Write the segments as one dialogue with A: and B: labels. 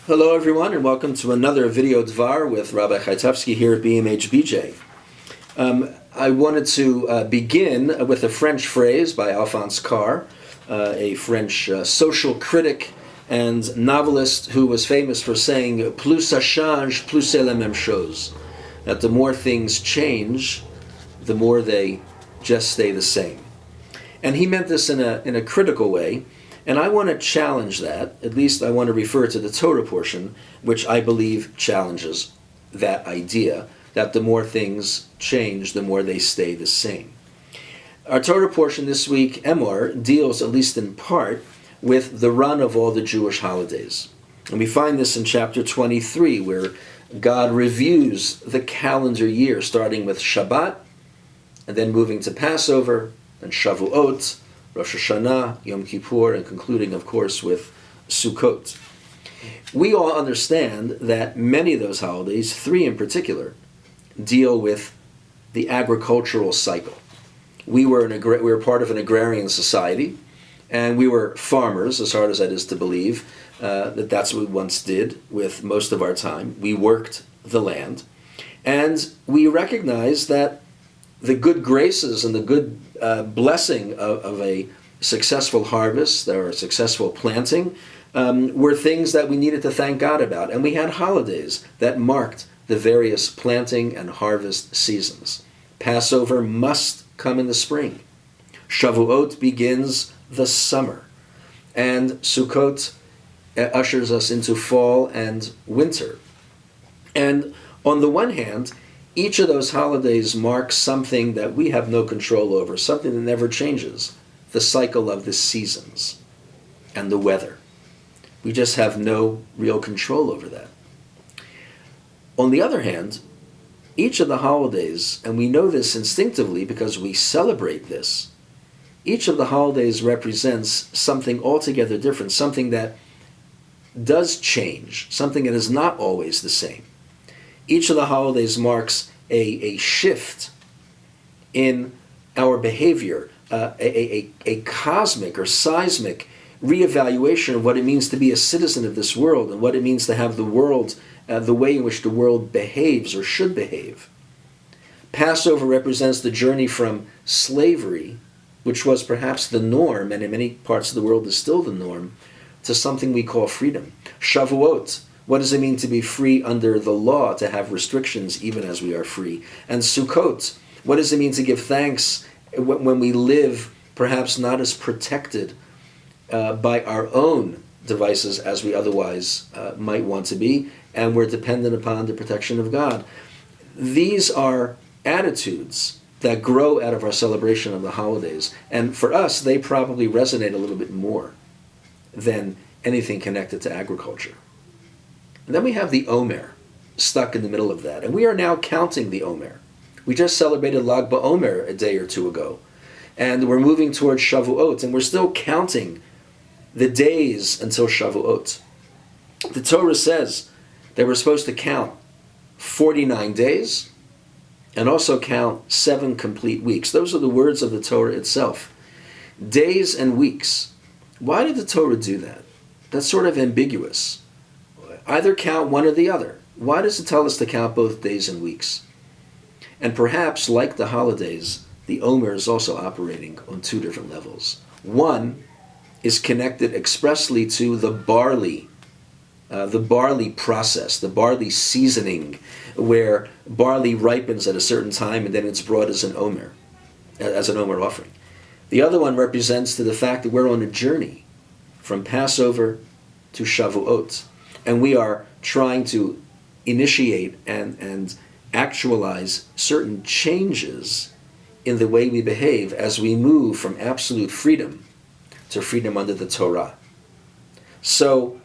A: Hello everyone and welcome to another video Dvar with Rabbi Chaitovsky here at BMH-BJ. I wanted to begin with a French phrase by Alphonse Karr, a French social critic and novelist who was famous for saying plus ça change, plus c'est la même chose. That the more things change, the more they just stay the same. And he meant this in a critical way. And I want to challenge that, at least I want to refer to the Torah portion, which I believe challenges that idea, that the more things change, the more they stay the same. Our Torah portion this week, Emor, deals, at least in part, with the run of all the Jewish holidays. And we find this in chapter 23, where God reviews the calendar year, starting with Shabbat, and then moving to Passover, and Shavuot, Rosh Hashanah, Yom Kippur, and concluding, of course, with Sukkot. We all understand that many of those holidays, 3 in particular, deal with the agricultural cycle. We were part of an agrarian society, and we were farmers, as hard as that is to believe, that's what we once did with most of our time. We worked the land, and we recognized that the good graces and the good blessing of a successful harvest or a successful planting were things that we needed to thank God about. And we had holidays that marked the various planting and harvest seasons. Passover must come in the spring. Shavuot begins the summer. And Sukkot ushers us into fall and winter. And on the one hand, each of those holidays marks something that we have no control over, something that never changes, the cycle of the seasons and the weather. We just have no real control over that. On the other hand, each of the holidays, and we know this instinctively because we celebrate this, each of the holidays represents something altogether different, something that does change, something that is not always the same. Each of the holidays marks a shift in our behavior, a cosmic or seismic reevaluation of what it means to be a citizen of this world and what it means to have the world, the way in which the world behaves or should behave. Passover represents the journey from slavery, which was perhaps the norm, and in many parts of the world is still the norm, to something we call freedom. Shavuot, what does it mean to be free under the law, to have restrictions even as we are free? And Sukkot, what does it mean to give thanks when we live perhaps not as protected by our own devices as we otherwise might want to be, and we're dependent upon the protection of God? These are attitudes that grow out of our celebration of the holidays. And for us, they probably resonate a little bit more than anything connected to agriculture. And then we have the Omer stuck in the middle of that. And we are now counting the Omer. We just celebrated Lag BaOmer a day or two ago. And we're moving towards Shavuot. And we're still counting the days until Shavuot. The Torah says that we're supposed to count 49 days and also count 7 complete weeks. Those are the words of the Torah itself. Days and weeks. Why did the Torah do that? That's sort of ambiguous. Either count one or the other. Why does it tell us to count both days and weeks? And perhaps, like the holidays, the Omer is also operating on 2 different levels. One is connected expressly to the barley process, the barley seasoning, where barley ripens at a certain time and then it's brought as an Omer offering. The other one represents to the fact that we're on a journey from Passover to Shavuot. And we are trying to initiate and actualize certain changes in the way we behave as we move from absolute freedom to freedom under the Torah. So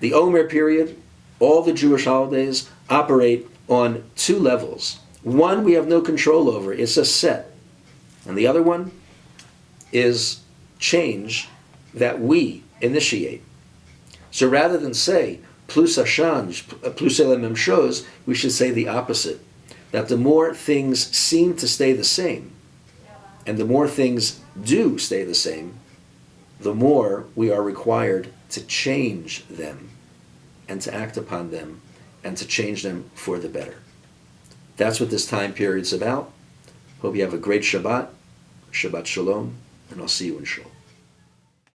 A: the Omer period, all the Jewish holidays operate on 2 levels. One we have no control over, it's a set. And the other one is change that we initiate. So rather than say, plus ça change, plus c'est la même chose, we should say the opposite. That the more things seem to stay the same, and the more things do stay the same, the more we are required to change them. and to act upon them and to change them for the better. That's what this time period's about. Hope you have a great Shabbat. Shabbat Shalom, and I'll see you in Shul.